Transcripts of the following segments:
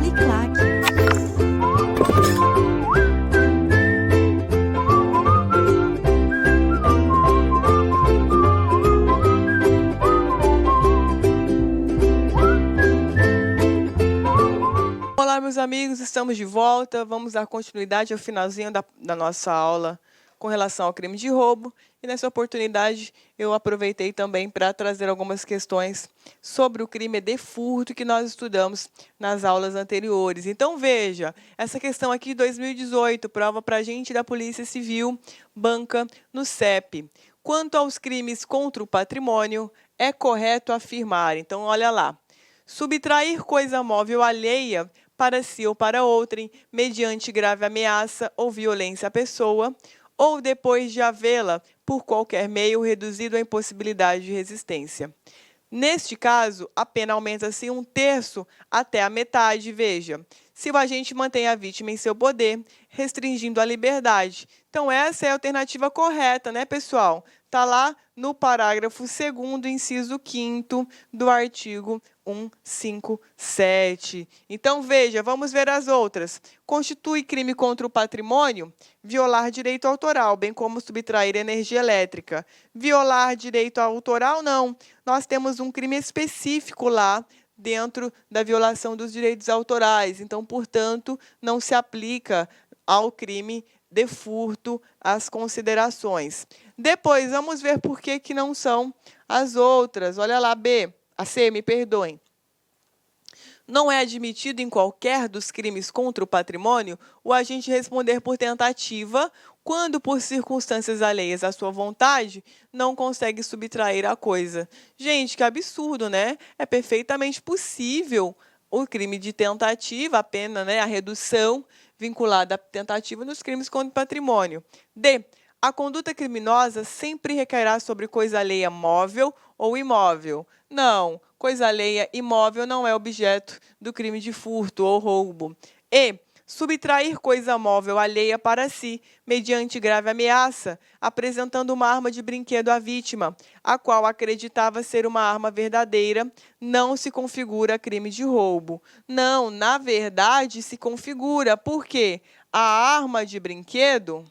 Uniclac. Olá, meus amigos, estamos de volta. Vamos dar continuidade ao finalzinho da nossa aula com relação ao crime de roubo. E nessa oportunidade eu aproveitei também para trazer algumas questões sobre o crime de furto que nós estudamos nas aulas anteriores. Então veja, essa questão aqui de 2018, prova para a gente da Polícia Civil, banca no CEP. Quanto aos crimes contra o patrimônio, é correto afirmar, então olha lá, subtrair coisa móvel alheia para si ou para outrem, mediante grave ameaça ou violência à pessoa, ou depois de havê-la, por qualquer meio, reduzido à impossibilidade de resistência. Neste caso, a pena aumenta-se 1/3 até a metade, veja, se o agente mantém a vítima em seu poder, restringindo a liberdade. Então, essa é a alternativa correta, né, pessoal? Está lá no parágrafo 2º, inciso 5º do artigo 157. Então, veja, vamos ver as outras. Constitui crime contra o patrimônio, violar direito autoral, bem como subtrair energia elétrica. Violar direito autoral, não. Nós temos um crime específico lá dentro da violação dos direitos autorais. Então, portanto, não se aplica ao crime de furto as considerações. Depois, vamos ver por que não são as outras. Olha lá, C, me perdoem. Não é admitido em qualquer dos crimes contra o patrimônio o agente responder por tentativa quando, por circunstâncias alheias à sua vontade, não consegue subtrair a coisa. Gente, que absurdo, né? É perfeitamente possível o crime de tentativa, a pena, né, a redução vinculada à tentativa nos crimes contra o patrimônio. D. A conduta criminosa sempre recairá sobre coisa alheia móvel ou imóvel. Não, coisa alheia imóvel não é objeto do crime de furto ou roubo. E. Subtrair coisa móvel alheia para si, mediante grave ameaça, apresentando uma arma de brinquedo à vítima, a qual acreditava ser uma arma verdadeira, não se configura crime de roubo. Não, na verdade, se configura. Por quê? A arma de brinquedo,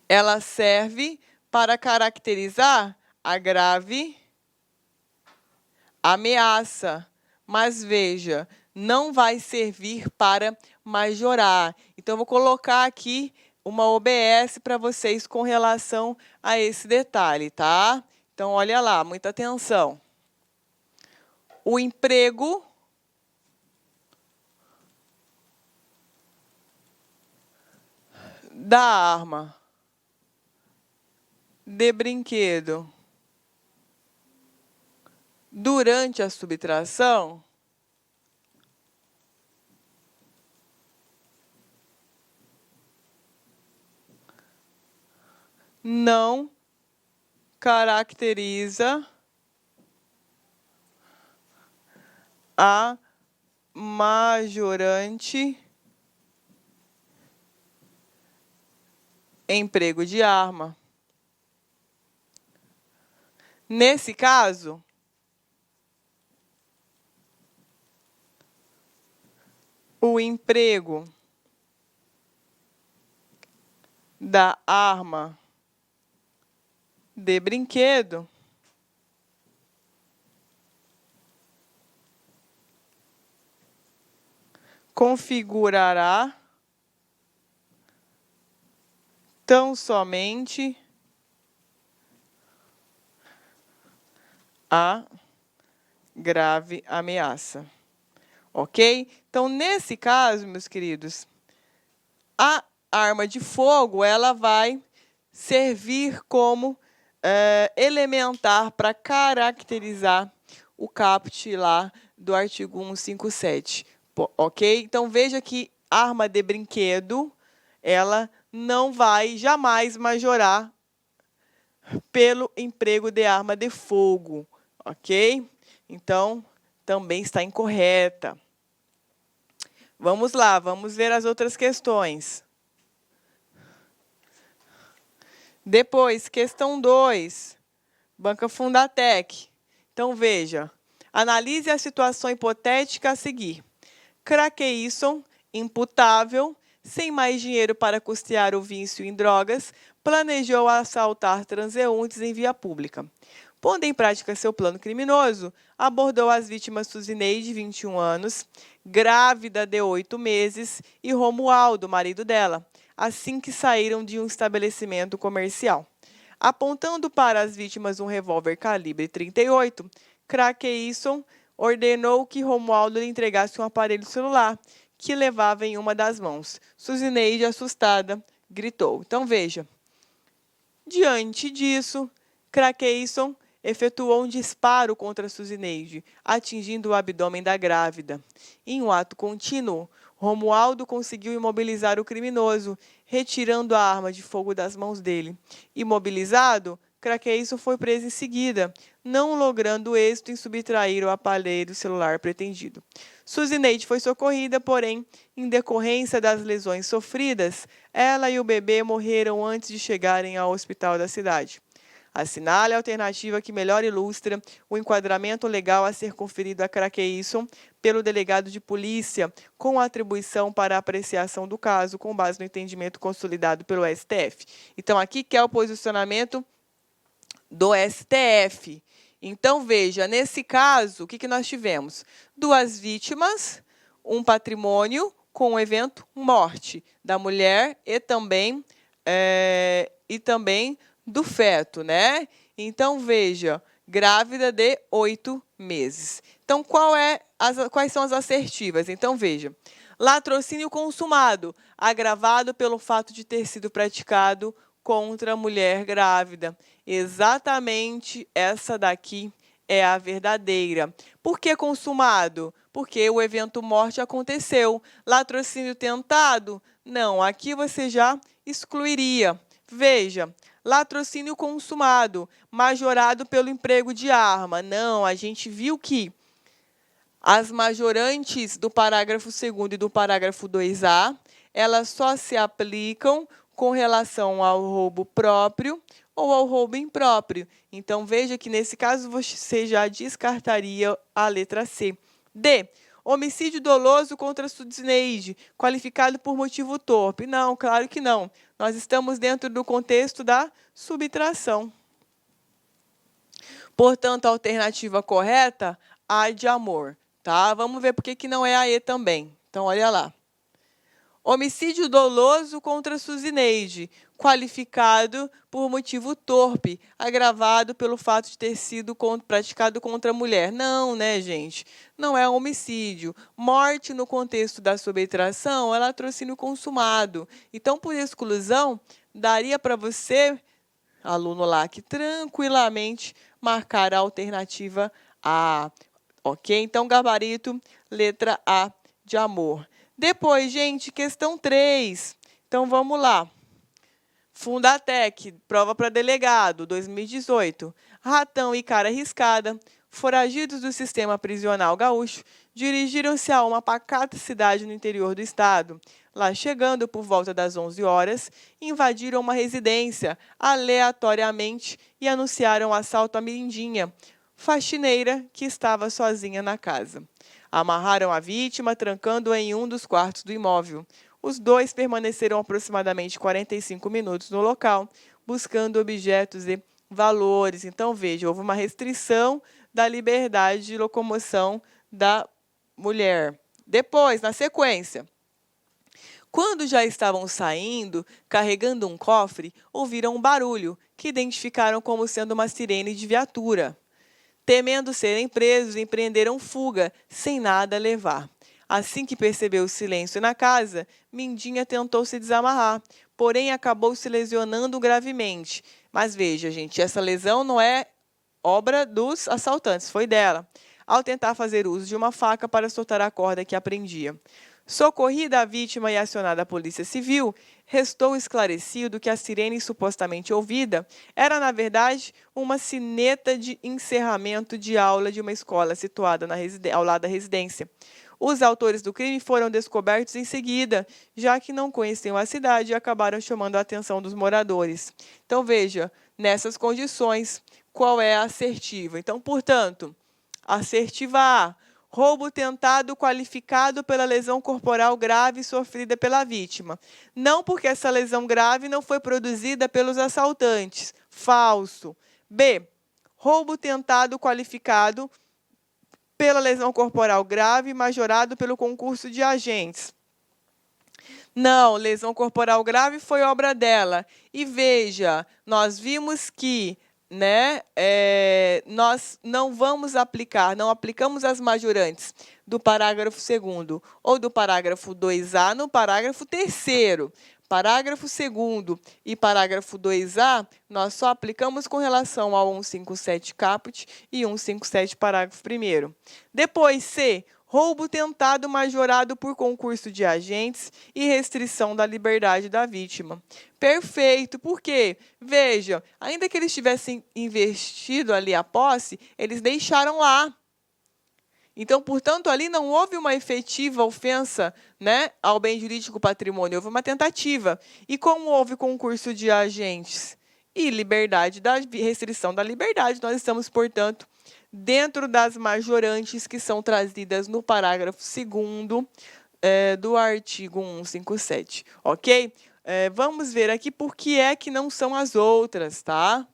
ela serve para caracterizar a grave ameaça. Mas veja, não vai servir para majorar. Então, eu vou colocar aqui uma OBS para vocês com relação a esse detalhe, tá? Então, olha lá, muita atenção. O emprego da arma de brinquedo durante a subtração não caracteriza a majorante emprego de arma. Nesse caso, o emprego da arma de brinquedo configurará tão somente a grave ameaça. Ok? Então, nesse caso, meus queridos, a arma de fogo ela vai servir como elementar para caracterizar o caput lá do artigo 157. Ok? Então, veja que arma de brinquedo, ela não vai jamais majorar pelo emprego de arma de fogo. Ok? Então, também está incorreta. Vamos lá, vamos ver as outras questões. Depois, questão 2, Banca Fundatec. Então, veja, Analise a situação hipotética a seguir. Crakeisson, imputável, sem mais dinheiro para custear o vício em drogas, planejou assaltar transeuntes em via pública. Pondo em prática seu plano criminoso, abordou as vítimas Suzineide, 21 anos, grávida de 8 meses, e Romualdo, marido dela, assim que saíram de um estabelecimento comercial. Apontando para as vítimas um revólver calibre 38, Crakeisson ordenou que Romualdo lhe entregasse um aparelho celular, que levava em uma das mãos. Suzineide, assustada, gritou. Então, veja. Diante disso, Crakeisson efetuou um disparo contra Suzineide, atingindo o abdômen da grávida. Em um ato contínuo, Romualdo conseguiu imobilizar o criminoso, retirando a arma de fogo das mãos dele. Imobilizado, Crakeisson foi preso em seguida, não logrando êxito em subtrair o aparelho celular pretendido. Suzineide foi socorrida, porém, em decorrência das lesões sofridas, ela e o bebê morreram antes de chegarem ao hospital da cidade. Assinale a alternativa que melhor ilustra o enquadramento legal a ser conferido a Crakeisson pelo delegado de polícia, com atribuição para a apreciação do caso, com base no entendimento consolidado pelo STF. Então, aqui que é o posicionamento do STF. Então, veja, nesse caso, o que nós tivemos? 2 vítimas, um patrimônio com o evento morte da mulher e também do feto, né? Então, veja, grávida de 8 meses. Então, quais são as assertivas? Então, veja, latrocínio consumado, agravado pelo fato de ter sido praticado contra a mulher grávida. Exatamente essa daqui é a verdadeira. Por que consumado? Porque o evento morte aconteceu. Latrocínio tentado? Não, aqui você já excluiria. Veja, latrocínio consumado, majorado pelo emprego de arma. Não, a gente viu que as majorantes do parágrafo 2º e do parágrafo 2A, elas só se aplicam com relação ao roubo próprio ou ao roubo impróprio. Então, veja que, nesse caso, você já descartaria a letra C. D. Homicídio doloso contra Suzineide, qualificado por motivo torpe. Não, claro que não. Nós estamos dentro do contexto da subtração. Portanto, a alternativa correta, A de amor. Tá? Vamos ver por que não é a E também. Então, olha lá. Homicídio doloso contra Suzineide, qualificado por motivo torpe, agravado pelo fato de ter sido praticado contra a mulher. Não, né, gente? Não é homicídio. Morte, no contexto da subtração, é latrocínio consumado. Então, por exclusão, daria para você, aluno lá, que tranquilamente marcar a alternativa A. Ok? Então, gabarito, letra A de amor. Depois, gente, questão 3. Então, vamos lá. Fundatec, prova para delegado, 2018. Ratão e cara arriscada, foragidos do sistema prisional gaúcho, dirigiram-se a uma pacata cidade no interior do estado. Lá chegando, por volta das 11 horas, invadiram uma residência aleatoriamente e anunciaram assalto à Mirindinha, faxineira que estava sozinha na casa. Amarraram a vítima, trancando-a em um dos quartos do imóvel. Os dois permaneceram aproximadamente 45 minutos no local, buscando objetos e valores. Então, veja, houve uma restrição da liberdade de locomoção da mulher. Depois, na sequência, quando já estavam saindo, carregando um cofre, ouviram um barulho, que identificaram como sendo uma sirene de viatura. Temendo serem presos, empreenderam fuga, sem nada a levar. Assim que percebeu o silêncio na casa, Mindinha tentou se desamarrar, porém acabou se lesionando gravemente. Mas veja, gente, essa lesão não é obra dos assaltantes, foi dela, ao tentar fazer uso de uma faca para soltar a corda que a prendia. Socorrida a vítima e acionada a Polícia Civil, restou esclarecido que a sirene supostamente ouvida era, na verdade, uma sineta de encerramento de aula de uma escola situada ao lado da residência. Os autores do crime foram descobertos em seguida, já que não conheciam a cidade e acabaram chamando a atenção dos moradores. Então, veja, nessas condições, qual é a assertiva? Então, portanto, Assertiva A. Roubo tentado qualificado pela lesão corporal grave sofrida pela vítima. Não, porque essa lesão grave não foi produzida pelos assaltantes. Falso. B. Roubo tentado qualificado pela lesão corporal grave majorado pelo concurso de agentes. Não, lesão corporal grave foi obra dela. E veja, nós vimos que nós não vamos aplicar, não aplicamos as majorantes do parágrafo 2º ou do parágrafo 2A no parágrafo 3º. Parágrafo 2º e parágrafo 2A, nós só aplicamos com relação ao 157 caput e 157 parágrafo 1º. Depois, C. Roubo tentado majorado por concurso de agentes e restrição da liberdade da vítima. Perfeito, por quê? Veja, ainda que eles tivessem investido ali a posse, eles deixaram lá. Então, portanto, ali não houve uma efetiva ofensa, ao bem jurídico patrimônio, houve uma tentativa. E como houve concurso de agentes e restrição da liberdade, nós estamos, portanto, dentro das majorantes que são trazidas no parágrafo 2º do artigo 157, ok? Vamos ver aqui por que é que não são as outras, tá?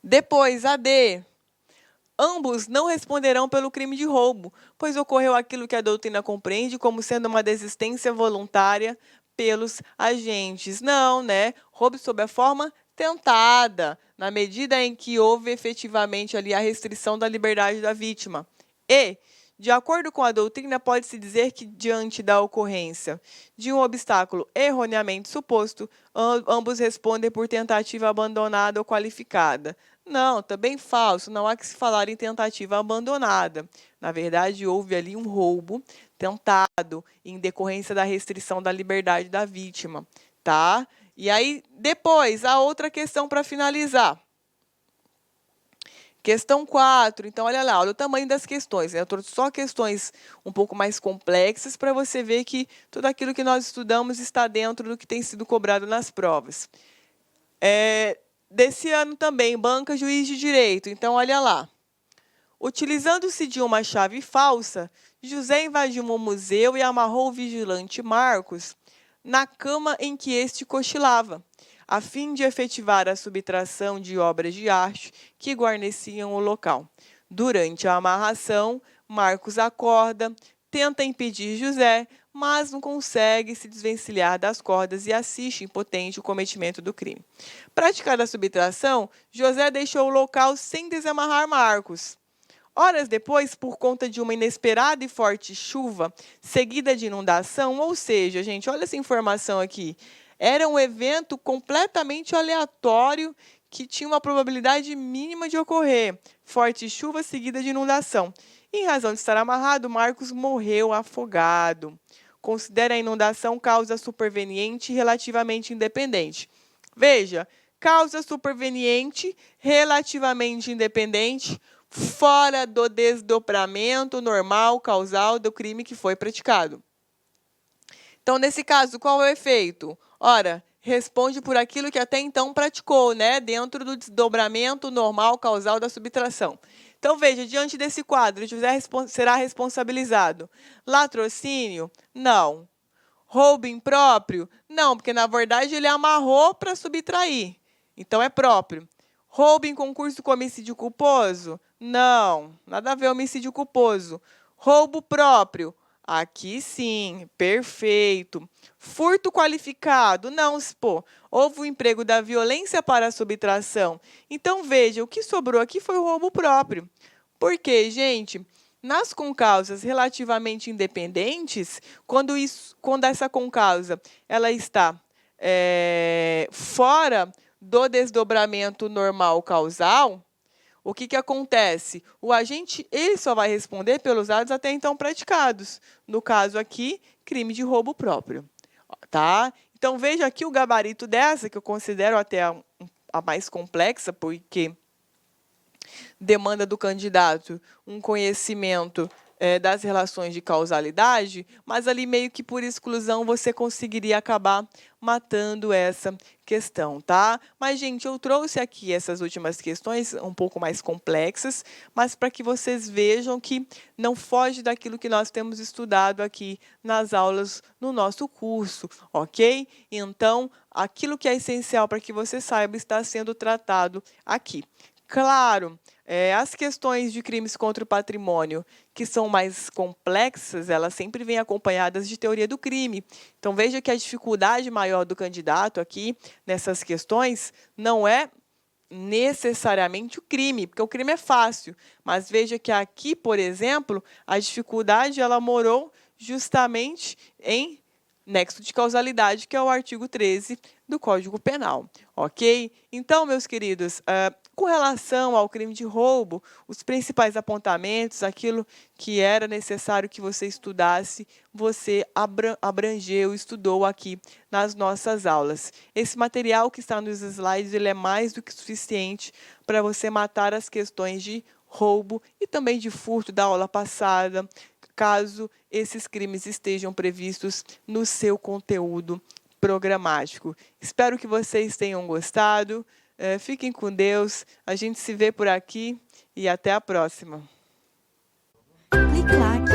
Depois, a D. Ambos não responderão pelo crime de roubo, pois ocorreu aquilo que a doutrina compreende como sendo uma desistência voluntária pelos agentes. Não, Roubo sob a forma tentada, na medida em que houve efetivamente ali a restrição da liberdade da vítima. E, de acordo com a doutrina, pode-se dizer que, diante da ocorrência de um obstáculo erroneamente suposto, ambos respondem por tentativa abandonada ou qualificada. Não, também falso, não há que se falar em tentativa abandonada. Na verdade, houve ali um roubo tentado em decorrência da restrição da liberdade da vítima, tá? E aí, depois, a outra questão para finalizar. Questão 4, então, olha lá, olha o tamanho das questões. Eu trouxe só questões um pouco mais complexas para você ver que tudo aquilo que nós estudamos está dentro do que tem sido cobrado nas provas. Desse ano também, banca juiz de direito. Então, olha lá. Utilizando-se de uma chave falsa, José invadiu um museu e amarrou o vigilante Marcos na cama em que este cochilava, a fim de efetivar a subtração de obras de arte que guarneciam o local. Durante a amarração, Marcos acorda, tenta impedir José, mas não consegue se desvencilhar das cordas e assiste impotente o cometimento do crime. Praticada a subtração, José deixou o local sem desamarrar Marcos. Horas depois, por conta de uma inesperada e forte chuva, seguida de inundação, ou seja, gente, olha essa informação aqui, era um evento completamente aleatório que tinha uma probabilidade mínima de ocorrer. Forte chuva seguida de inundação. Em razão de estar amarrado, Marcos morreu afogado. Considere a inundação causa superveniente e relativamente independente. Veja, causa superveniente, relativamente independente, fora do desdobramento normal causal do crime que foi praticado. Então, nesse caso, qual é o efeito? Ora, responde por aquilo que até então praticou, dentro do desdobramento normal causal da subtração. Então, veja, diante desse quadro, José será responsabilizado. Latrocínio? Não. Roubo impróprio? Não, porque, na verdade, ele amarrou para subtrair. Então, é próprio. Roubo em concurso com homicídio culposo? Não, nada a ver homicídio culposo. Roubo próprio? Aqui sim, perfeito. Furto qualificado? Não, houve o emprego da violência para a subtração. Então, veja, o que sobrou aqui foi o roubo próprio. Por quê, gente? Nas concausas relativamente independentes, quando essa concausa ela está fora do desdobramento normal causal, o que acontece? O agente ele só vai responder pelos atos até então praticados. No caso aqui, crime de roubo próprio. Tá? Então, veja aqui o gabarito dessa, que eu considero até a mais complexa, porque demanda do candidato um conhecimento das relações de causalidade, mas ali meio que por exclusão você conseguiria acabar matando essa questão, tá? Mas, gente, eu trouxe aqui essas últimas questões um pouco mais complexas, mas para que vocês vejam que não foge daquilo que nós temos estudado aqui nas aulas no nosso curso, ok? Então, aquilo que é essencial para que você saiba está sendo tratado aqui. Claro, as questões de crimes contra o patrimônio, que são mais complexas, elas sempre vêm acompanhadas de teoria do crime. Então, veja que a dificuldade maior do candidato aqui, nessas questões, não é necessariamente o crime, porque o crime é fácil. Mas veja que aqui, por exemplo, a dificuldade ela morou justamente em nexo de causalidade, que é o artigo 13 do Código Penal, ok? Então, meus queridos, com relação ao crime de roubo, os principais apontamentos, aquilo que era necessário que você estudasse, você abrangeu, estudou aqui nas nossas aulas. Esse material que está nos slides, ele é mais do que suficiente para você matar as questões de roubo e também de furto da aula passada, caso esses crimes estejam previstos no seu conteúdo programático. Espero que vocês tenham gostado. Fiquem com Deus. A gente se vê por aqui e até a próxima. Clique like.